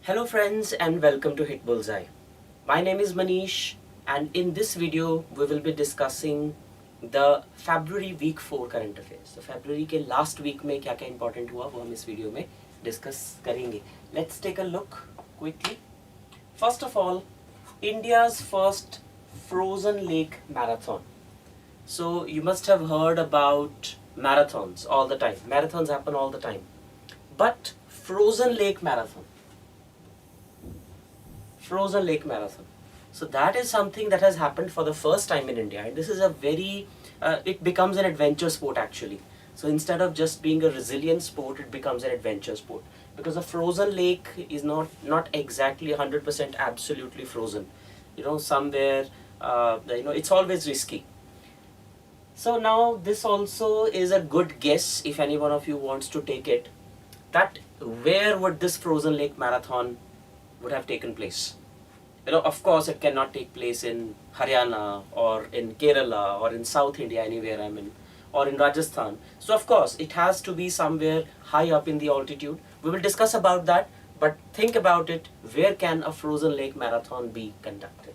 Hello friends and welcome to Hitbullseye. My name is Manish and in this video we will be discussing the February week 4 current affairs. So February के last week में क्या क्या important हुआ वो हम इस video में discuss करेंगे. Let's take a look quickly. First of all, India's first frozen lake marathon. So you must have heard about marathons all the time. Marathons happen all the time. But frozen lake marathon. Frozen lake marathon. So that is something that has happened for the first time in India, and this is a very it becomes an adventure sport actually. So instead of just being a resilient sport, it becomes an adventure sport because a frozen lake is not exactly 100% absolutely frozen. Somewhere it's always risky. So now this also is a good guess if any one of you wants to take it, that where would this frozen lake marathon would have taken place. Of course it cannot take place in Haryana or in Kerala or in South India, anywhere I'm in, or in Rajasthan. So of course it has to be somewhere high up in the altitude. We will discuss about that, but think about it, where can a frozen lake marathon be conducted?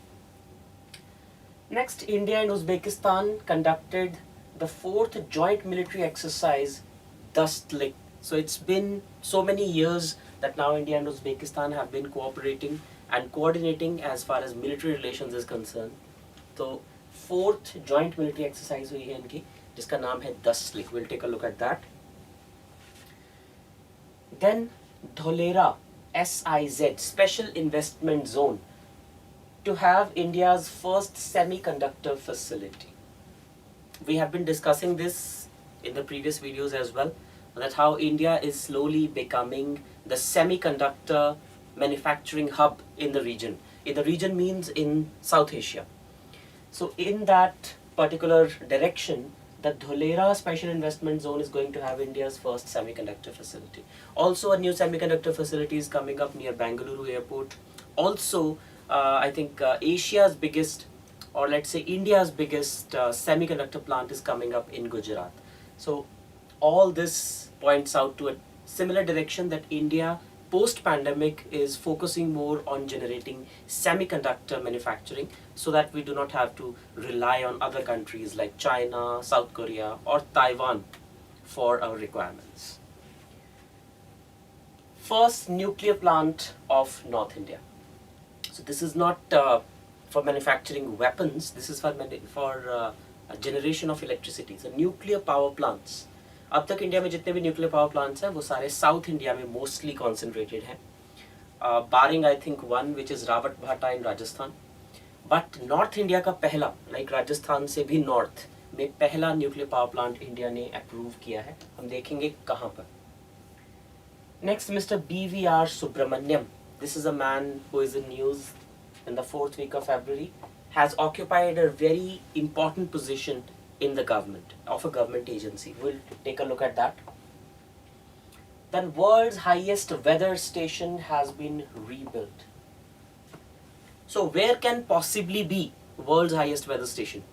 Next, India and Uzbekistan conducted the 4th joint military exercise, Dust Lake. So it's been so many years that now India and Uzbekistan have been cooperating and coordinating as far as military relations is concerned. So 4th joint military exercise हुई है इनकी, जिसका नाम है Dust Lake. We'll take a look at that. Then Dholera SIZ, Special Investment Zone, to have India's first semiconductor facility. We have been discussing this in the previous videos as well, that how India is slowly becoming the semiconductor manufacturing hub in the region. In the region means in South Asia. So in that particular direction, the Dholera Special Investment Zone is going to have India's first semiconductor facility. Also a new semiconductor facility is coming up near Bangalore airport. Also I think Asia's biggest, or let's say India's biggest semiconductor plant is coming up in Gujarat. So all this points out to a similar direction, that India post-pandemic is focusing more on generating semiconductor manufacturing so that we do not have to rely on other countries like China, South Korea or Taiwan for our requirements. First nuclear plant of North India. So this is not for manufacturing weapons, this is for generation of electricity. So nuclear power plants. अब तक India में जितने भी nuclear power plants हैं वो सारे South India में mostly concentrated हैं, barring I think one which is Rawatbhata in Rajasthan. But North India का पहला, लाइक राजस्थान से भी नॉर्थ में पहला न्यूक्लियर पावर प्लांट इंडिया ने अप्रूव किया है. हम देखेंगे कहाँ पर. Next, mister BVR Subramaniam. This is a man who is in news in the 4th week of February, has occupied a very important position in the government, of a government agency. We'll take a look at that. Then world's highest weather station has been rebuilt. So where can possibly be world's highest weather station?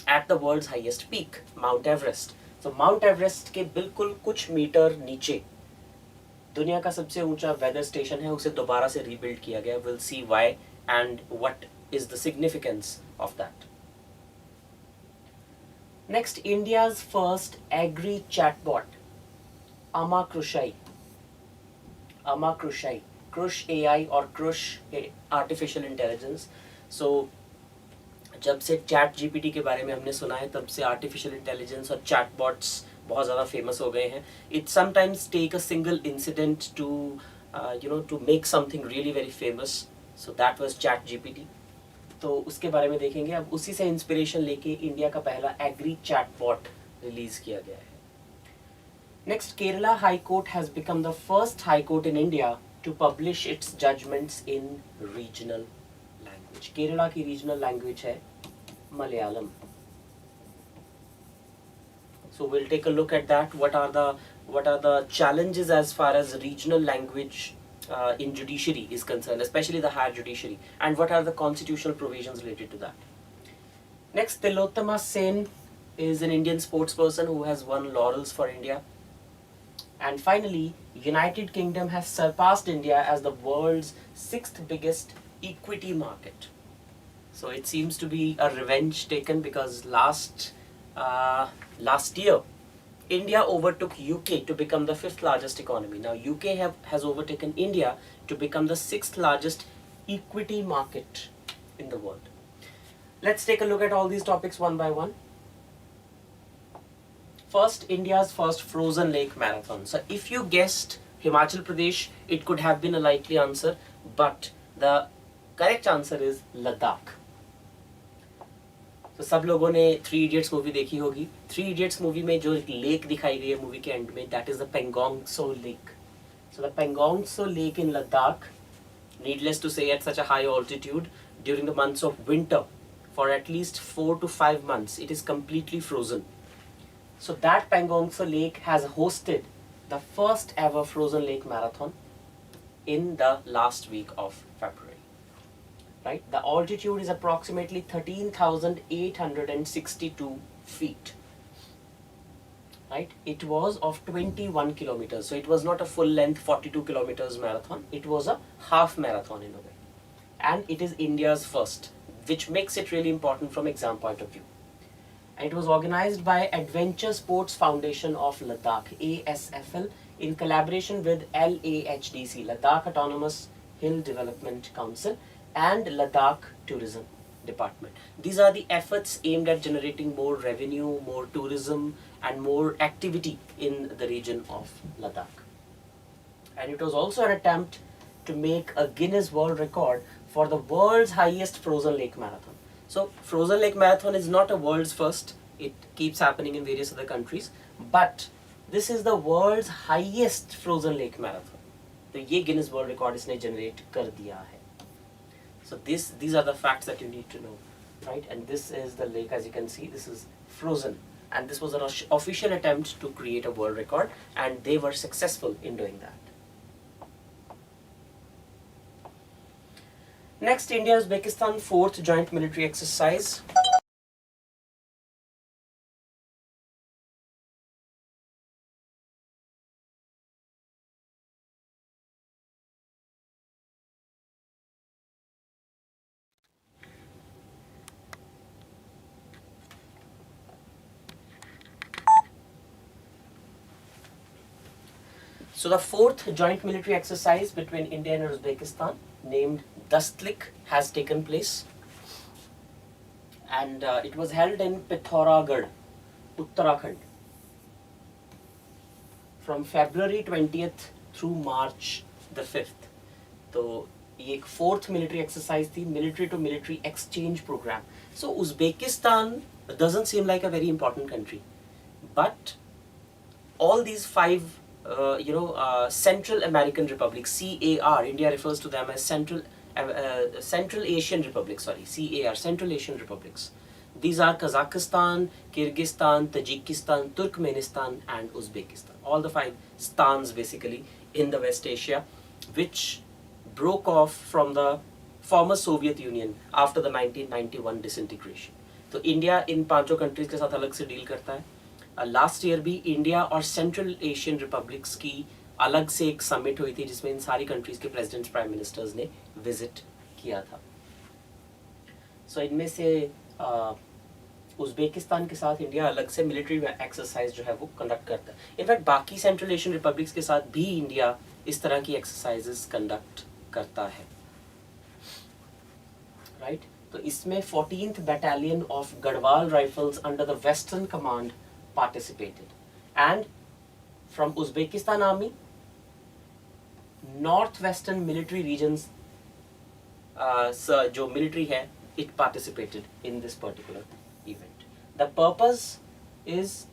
At the world's highest peak, Mount Everest. So Mount Everest के बिल्कुल कुछ metre नीचे दुनिया का सबसे ऊंचा weather station है, उसे दोबारा से रीबिल्ड किया गया. We'll see why and what is the significance of that. Next, India's first agri chatbot, Amakrushai. Krush AI or Krush Artificial Intelligence. So जब से चैट जीपीटी के बारे में हमने सुना है, तब से आर्टिफिशियल इंटेलिजेंस और चैटबॉट्स बहुत ज़्यादा फेमस हो गए हैं. It sometimes take a single incident to make something really very famous. So that was chat GPT. तो उसके बारे में देखेंगे. अब उसी से इंस्पिरेशन लेके इंडिया का पहला एग्री चैटबॉट रिलीज किया गया है. Next, Kerala high court has become the first high court in India to publish its judgments in regional language. Kerala की रीजनल लैंग्वेज है Malayalam. So we'll take a look at that. What are the challenges as far as regional language in judiciary is concerned, especially the higher judiciary, and what are the constitutional provisions related to that. Next, Tilottama Sen is an Indian sportsperson who has won laurels for India. And finally, United Kingdom has surpassed India as the world's 6th biggest equity market. So it seems to be a revenge taken, because last year India overtook UK to become the 5th largest economy. Now UK has overtaken India to become the 6th largest equity market in the world. Let's take a look at all these topics one by one. First, India's first frozen lake marathon. So if you guessed Himachal Pradesh, it could have been a likely answer, but the correct answer is Ladakh. तो सब लोगों ने three idiots movie देखी होगी. Three idiots movie में जो एक lake दिखाई गई है मूवी के एंड में, that is the Pangong so lake. So the Pangong so lake in Ladakh, needless to say, at such a high altitude during the months of winter, for at least 4 to 5 months, it is completely frozen. So that Pangong Tso Lake has hosted the first ever frozen lake marathon in the last week of February. Right? The altitude is approximately 13,862 feet. Right? It was of 21 kilometers. So it was not a full length 42 kilometers marathon. It was a half marathon in a way. And it is India's first, which makes it really important from exam point of view. And it was organized by Adventure Sports Foundation of Ladakh, ASFL, in collaboration with LAHDC, Ladakh Autonomous Hill Development Council, and Ladakh Tourism Department. These are the efforts aimed at generating more revenue, more tourism, and more activity in the region of Ladakh. And it was also an attempt to make a Guinness World Record for the world's highest frozen lake marathon. So frozen lake marathon is not a world's first. It keeps happening in various other countries, but this is the world's highest frozen lake marathon. तो ये Guinness World Record इसने generate कर दिया है. So these are the facts that you need to know, right? And this is the lake, as you can see. This is frozen, and this was an official attempt to create a world record, and they were successful in doing that. Next, India-Uzbekistan 4th joint military exercise. So the 4th joint military exercise between India and Uzbekistan, named Dastlik, has taken place, and it was held in Pithoragarh, Uttarakhand, from February 20th through March the 5th. तो ये एक 4th military exercise थी, military to military exchange program. So Uzbekistan doesn't seem like a very important country, but all these 5 Central American republics, CAR, India refers to them as Central Asian republics, CAR, Central Asian republics. These are Kazakhstan, Kyrgyzstan, Tajikistan, Turkmenistan, and Uzbekistan. All the 5 stans basically in the West Asia, which broke off from the former Soviet Union after the 1991 disintegration. तो India in 5 countries के साथ अलग से deal करता है. Last year भी India और central Asian republics की अलग से एक समिट हुई थी, जिसमें इन सारी कंट्रीज के प्रेसिडेंट्स, प्राइम मिनिस्टर्स ने विजिट किया था. सो इनमें से उज़्बेकिस्तान के साथ इंडिया अलग से मिलिट्री एक्सरसाइज जो है वो कंडक्ट करता है. इनफैक्ट बाकी सेंट्रल एशियन रिपब्लिक्स के साथ भी इंडिया इस तरह की एक्सरसाइजेस कंडक्ट करता है. राइट तो इसमें 14th Battalion of Garhwal Rifles under the Western Command participated, and from Uzbekistan Army, Northwestern Military Regions जो military है, it participated in this particular event. The purpose is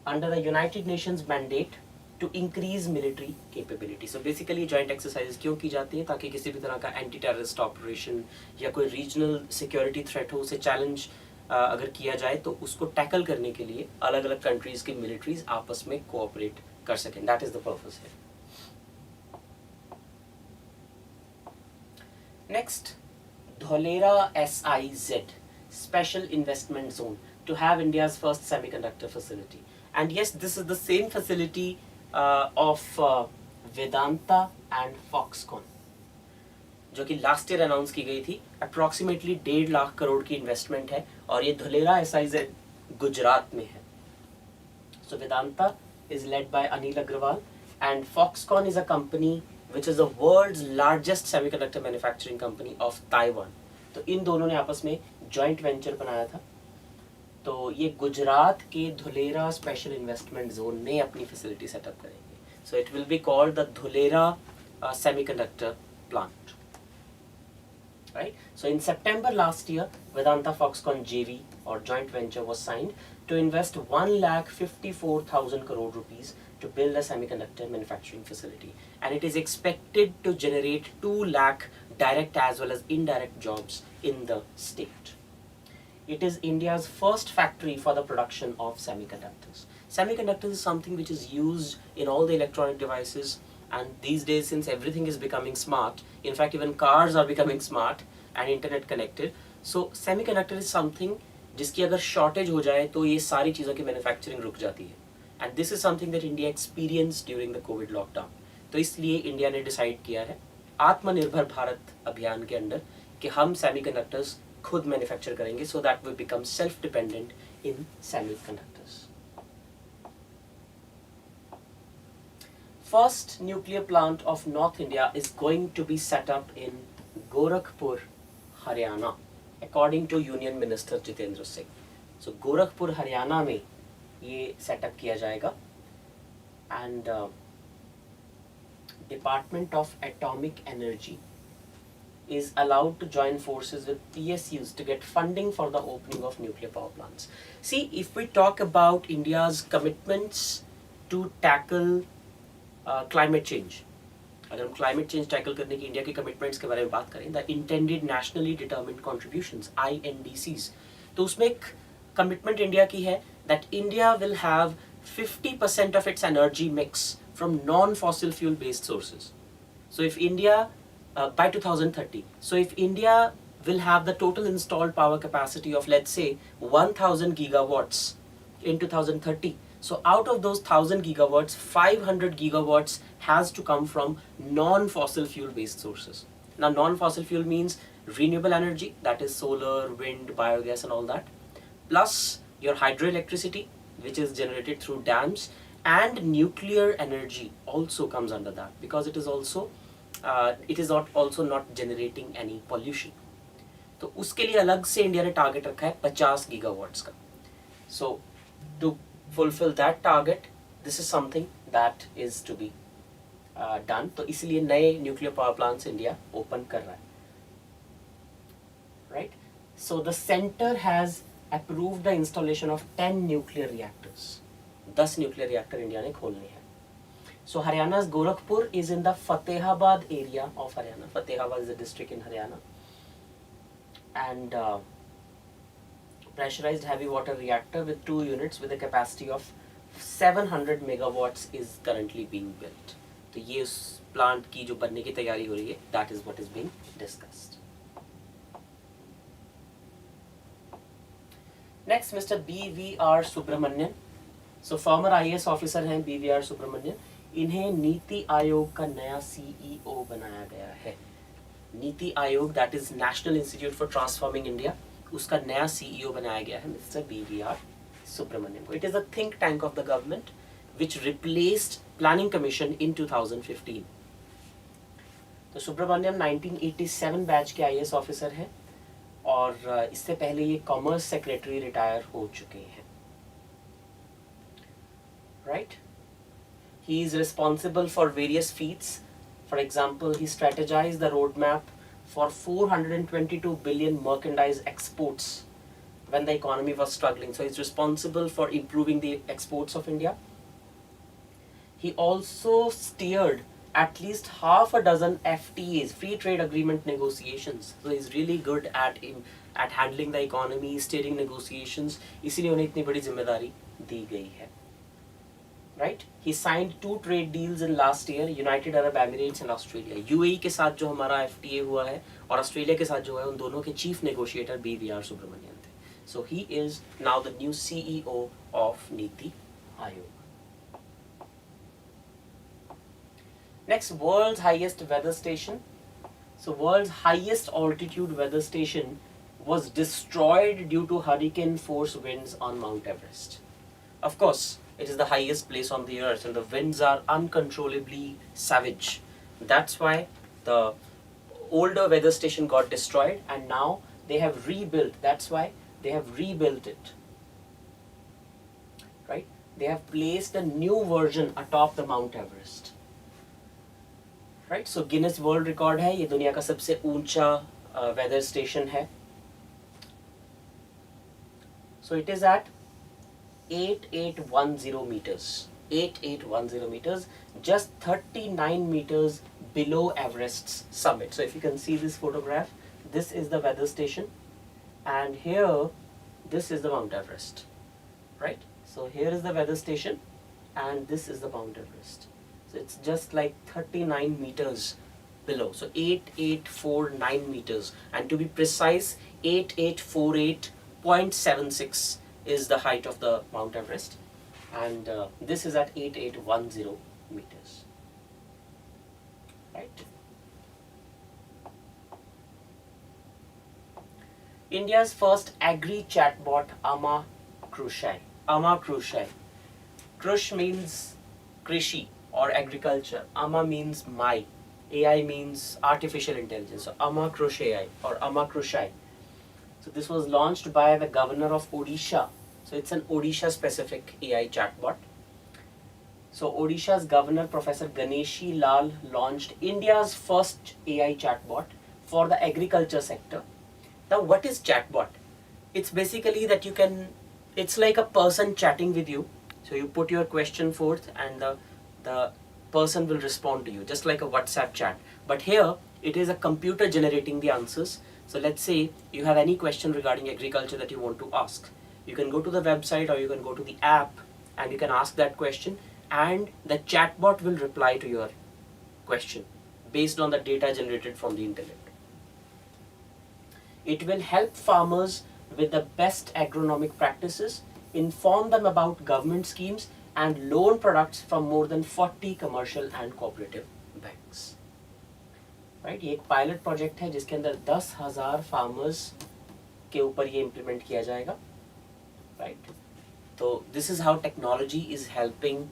under the United Nations mandate to increase military capability. So basically joint exercises क्यों की जाती है, ताकि किसी भी तरह का एंटी टेररिस्ट ऑपरेशन या कोई रीजनल सिक्योरिटी थ्रेट हो, उसे चैलेंज अगर किया जाए तो उसको टैकल करने के लिए अलग अलग कंट्रीज की मिलिट्रीज आपस में कोऑपरेट कर सकें. दैट इज द पर्पस है. Next, Dholera SIZ, Special Investment Zone, to have India's first semiconductor facility. And yes, this is the same facility of Vedanta and Foxconn, जो कि लास्ट ईयर अनाउंस की गई थी. Approximately 1.5 crore की investment है और ये धुलेरा SIZ गुजरात में है. सो Vedanta is led by Anil Agrawal and Foxconn is a company which is the world's largest semiconductor manufacturing company of Taiwan. तो इन दोनों ने आपस में जॉइंट वेंचर बनाया था. तो ये गुजरात के धुलेरा स्पेशल इन्वेस्टमेंट जोन में अपनी फैसिलिटी सेटअप करेंगे. So it will be called the Dholera semiconductor plant. Right? So in September last year, Vedanta Foxconn JV or joint venture was signed to invest 1,54,000 crore rupees to build a semiconductor manufacturing facility, and it is expected to generate 2 lakh direct as well as indirect jobs in the state. It is India's first factory for the production of semiconductors. Semiconductors is something which is used in all the electronic devices. And these days, since everything is becoming smart, in fact even cars are becoming smart and internet connected, so semiconductor is something जिसकी अगर shortage हो जाए तो ये सारी चीज़ों की manufacturing रुक जाती है. And this is something that India experienced during the COVID lockdown. तो इसलिए इंडिया ने डिसाइड किया है आत्मनिर्भर भारत अभियान के अंदर कि हम semiconductors खुद मैन्युफैक्चर करेंगे, so that we become self-dependent in semiconductors. First nuclear plant of North India is going to be set up in Gorakhpur, Haryana, according to Union Minister Jitendra Singh. So Gorakhpur, Haryana में ये setup किया जाएगा, and Department of Atomic Energy is allowed to join forces with PSUs to get funding for the opening of nuclear power plants. See, if we talk about India's commitments to tackle climate change, अगर हम climate change tackle करने की India के commitments के बारे में बात करें, the intended nationally determined contributions INDCs, तो उसमें एक कमिटमेंट इंडिया की है that India will have 50% of its energy mix from non fossil fuel based sources. So if India by 2030, so if India will have the total installed power capacity of, let's say, 1000 gigawatts in 2030. So out of those 1000 gigawatts, 500 gigawatts has to come from non-fossil fuel based sources. Now non-fossil fuel means renewable energy, that is solar, wind, biogas and all that, plus your hydroelectricity which is generated through dams, and nuclear energy also comes under that, because it is also not generating any pollution. तो उसके लिए अलग से India ने target रखा है 50 gigawatts का. सो to fulfill that target, this is something that is to be done. तो इसलिए नए nuclear power plants India open कर रहा है. Right? So the center has approved the installation of 10 nuclear reactors. 10 nuclear reactor India ने खोलने हैं. So Haryana's Gorakhpur is in the Fatehabad area of Haryana. Fatehabad is a district in Haryana. And pressurized heavy water reactor with 2 units with a capacity of 700 megawatts is currently being built. तो ये उस plant की जो बनने की तैयारी हो रही है, that is what is being discussed. Next, Mr. BVR Subramanian. So former IAS officer हैं BVR Subramanian. इन्हें नीति आयोग का नया CEO बनाया गया है. NITI Aayog, that is National Institute for Transforming India, उसका नया CEO बनाया गया है मिस्टर BVR Subramanian को. It is a think tank of the government which replaced Planning Commission in 2015. तो सुब्रमण्यम 1987 बैच के IAS ऑफिसर हैं और इससे पहले ये कॉमर्स सेक्रेटरी रिटायर हो चुके हैं. Right? He is responsible for various feats. For example, he strategized the roadmap for 422 billion merchandise exports when the economy was struggling. So he's responsible for improving the exports of India. He also steered at least half a dozen FTAs, free trade agreement negotiations. So he's really good at handling the economy, steering negotiations. इसीलिए उन्हें इतनी बड़ी जिम्मेदारी दी गई है. Right? He signed 2 trade deals in last year, United Arab Emirates and Australia. UAE के साथ जो हमारा FTA हुआ है और ऑस्ट्रेलिया के साथ जो है, उन दोनों के चीफ नेगोशिएटर BVR सुब्रमण्यन थे. So he is now the new CEO of नीति Ayog. Next, world's highest weather station. So world's highest altitude weather station was destroyed due to hurricane force winds on Mount Everest. Of course, it is the highest place on the earth and the winds are uncontrollably savage. That's why the older weather station got destroyed and now they have rebuilt. That's why they have rebuilt it. Right? They have placed a new version atop the Mount Everest. Right? So Guinness World Record है, ये दुनिया का सबसे ऊंचा weather station है. So it is at 8810 meters. 8810 meters, just 39 meters below Everest's summit. So if you can see this photograph, this is the weather station and here this is the Mount Everest, right? So here is the weather station and this is the Mount Everest. So it's just like 39 meters below. So 8849 meters and to be precise 8848.76 is the height of the Mount Everest. And this is at 8810 meters, right? India's first agri chatbot, Ama Krushai. Ama Krushai. Krush means Krishi or agriculture. Ama means my. AI means artificial intelligence. So Ama Krush AI or Ama Krushai. So this was launched by the governor of Odisha. So it's an Odisha specific AI chatbot. So Odisha's governor Professor Ganeshi Lal launched India's first AI chatbot for the agriculture sector. Now what is chatbot? It's basically that you can, it's like a person chatting with you. So you put your question forth and the person will respond to you, just like a WhatsApp chat. But here it is a computer generating the answers. So let's say you have any question regarding agriculture that you want to ask. You can go to the website or you can go to the app and you can ask that question and the chatbot will reply to your question based on the data generated from the internet. It will help farmers with the best agronomic practices, inform them about government schemes and loan products from more than 40 commercial and cooperative banks. Right? ये एक pilot project है जिसके अंदर 10,000 farmers के ऊपर ये implement किया जाएगा. Right? So this is how technology is helping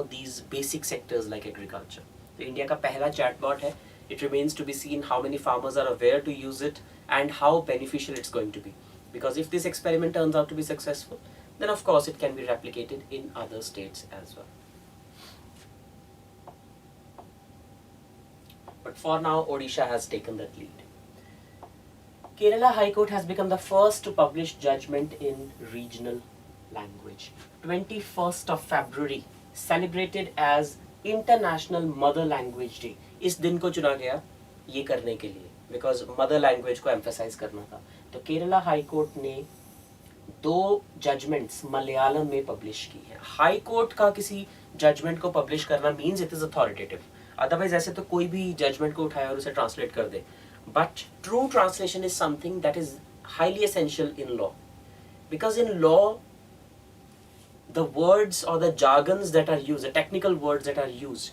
these basic sectors like agriculture. तो इंडिया का पहला chatbot है. It remains to be seen how many farmers are aware to use it and how beneficial it's going to be. Because if this experiment turns out to be successful, then of course it can be replicated in other states as well. But for now, Odisha has taken that lead. Kerala High Court has become the first to publish judgment in regional language. 21st of February, celebrated as International Mother Language Day. इस दिन को चुना गया ये करने के लिए because mother language को emphasize करना था. तो केरला हाई कोर्ट ने 2 जजमेंट्स मलयालम में पब्लिश की है. हाई कोर्ट का किसी जजमेंट को पब्लिश करना means it is authoritative. Otherwise ऐसे तो कोई भी जजमेंट को उठाए और उसे ट्रांसलेट कर दे. But true translation is something that is highly essential in law because in law the words or the jargons that are used, the technical words that are used,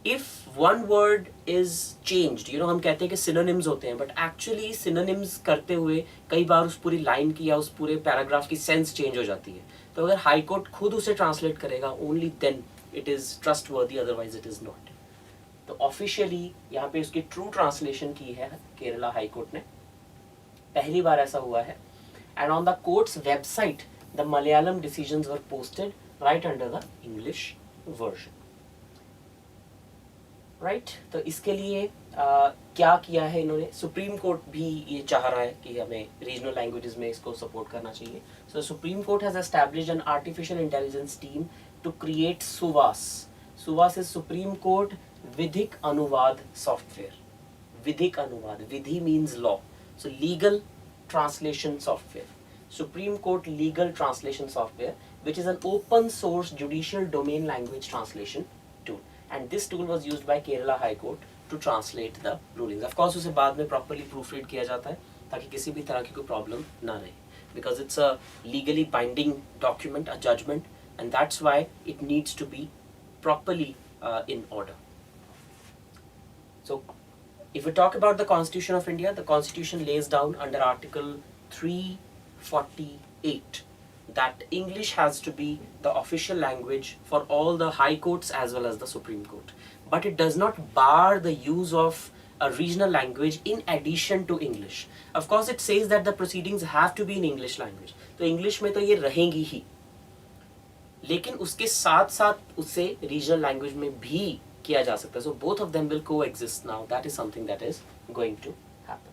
if one word is changed, हम कहते हैं कि synonyms होते हैं, but actually synonyms करते हुए कई बार उस पूरी लाइन की या उस पूरे पैराग्राफ की सेंस चेंज हो जाती है. तो अगर हाई कोर्ट खुद उसे ट्रांसलेट करेगा only then it is trustworthy, otherwise it is not. तो ऑफिशियली यहाँ पे उसकी ट्रू ट्रांसलेशन की है केरला हाई कोर्ट ने. पहली बार ऐसा हुआ है. And on the courts website the Malayalam decisions were posted right under the English version. Right तो इसके लिए क्या किया है इन्होंने, सुप्रीम कोर्ट भी ये चाह रहा है कि हमें रीजनल लैंग्वेजेस में इसको सपोर्ट करना चाहिए. So Supreme Court has established an artificial intelligence team to create SUVAS. SUVAS is supreme court विधिक अनुवाद सॉफ्टवेयर. विधिक अनुवाद, विधि means law, so legal translation software. Supreme Court Legal Translation Software, which is an open source judicial domain language translation tool. And this tool was used by Kerala High Court to translate the rulings. Of course, उसे बाद में properly proofread किया जाता है ताकि किसी भी तरह की कोई problem ना रहे. Because it's a legally binding document, a judgment, and that's why it needs to be properly in order. So if we talk about the Constitution of India, the Constitution lays down under Article 348 that English has to be the official language for all the high courts as well as the Supreme Court. But it does not bar the use of a regional language in addition to English. Of course, it says that the proceedings have to be in English language. तो English में तो ये रहेंगी ही, लेकिन उसके साथ साथ उसे regional language में भी किया जा सकता है. So both of them will coexist now. That is something that is going to happen.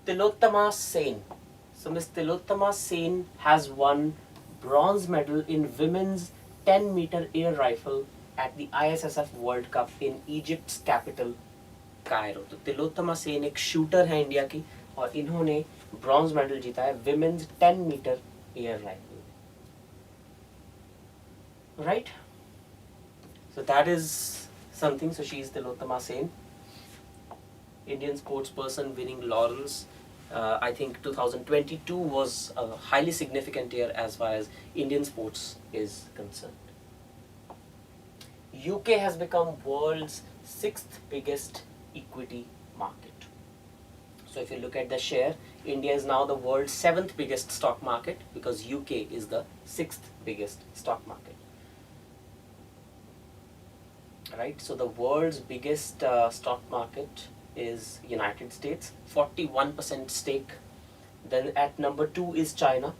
Tilottama Sen. So Miss Tilottama Sen has won bronze medal in women's 10-meter air rifle at the ISSF World Cup in Egypt's capital Cairo. तो तिलोत्तमा सेन एक shooter है India की और इन्होंने bronze medal जीता है women's 10 metre air rifle. Right? So that is something. So she is Tilottama Sen, Indian sports person winning laurels. I think 2022 was a highly significant year as far as Indian sports is concerned. UK has become world's 6th biggest equity market. So if you look at the share, India is now the world's 7th biggest stock market because UK is the 6th biggest stock market. Right, so the world's biggest stock market is United States, 41% stake. Then at number 2 is China.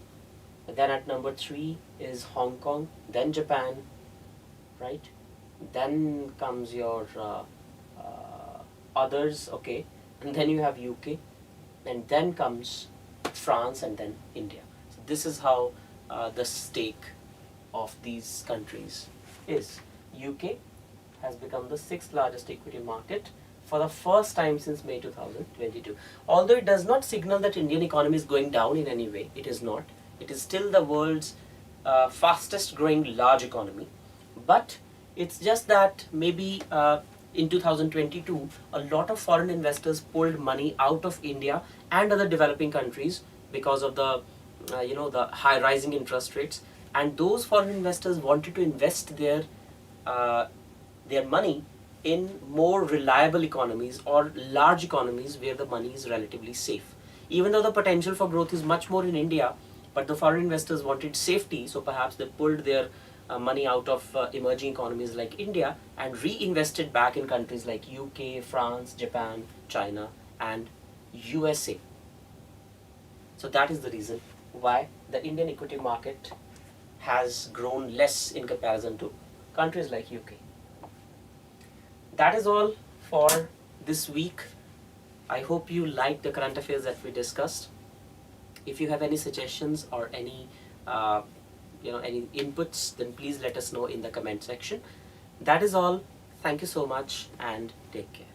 Then at number 3 is Hong Kong. Then Japan. Right. Then comes your others. Okay. And then you have UK. And then comes France and then India. So this is how the stake of these countries is. UK has become the 6th largest equity market for the first time since May 2022. Although it does not signal that Indian economy is going down in any way, it is not. It is still the world's fastest growing large economy. But it's just that maybe in 2022, a lot of foreign investors pulled money out of India and other developing countries because of the the high rising interest rates, and those foreign investors wanted to invest their money in more reliable economies or large economies where the money is relatively safe. Even though the potential for growth is much more in India, but the foreign investors wanted safety, so perhaps they pulled their money out of emerging economies like India and reinvested back in countries like UK, France, Japan, China and USA. So that is the reason why the Indian equity market has grown less in comparison to countries like UK. That is all for this week. I hope you liked the current affairs that we discussed. If you have any suggestions or any any inputs, then please let us know in the comment section. That is all. Thank you so much and take care.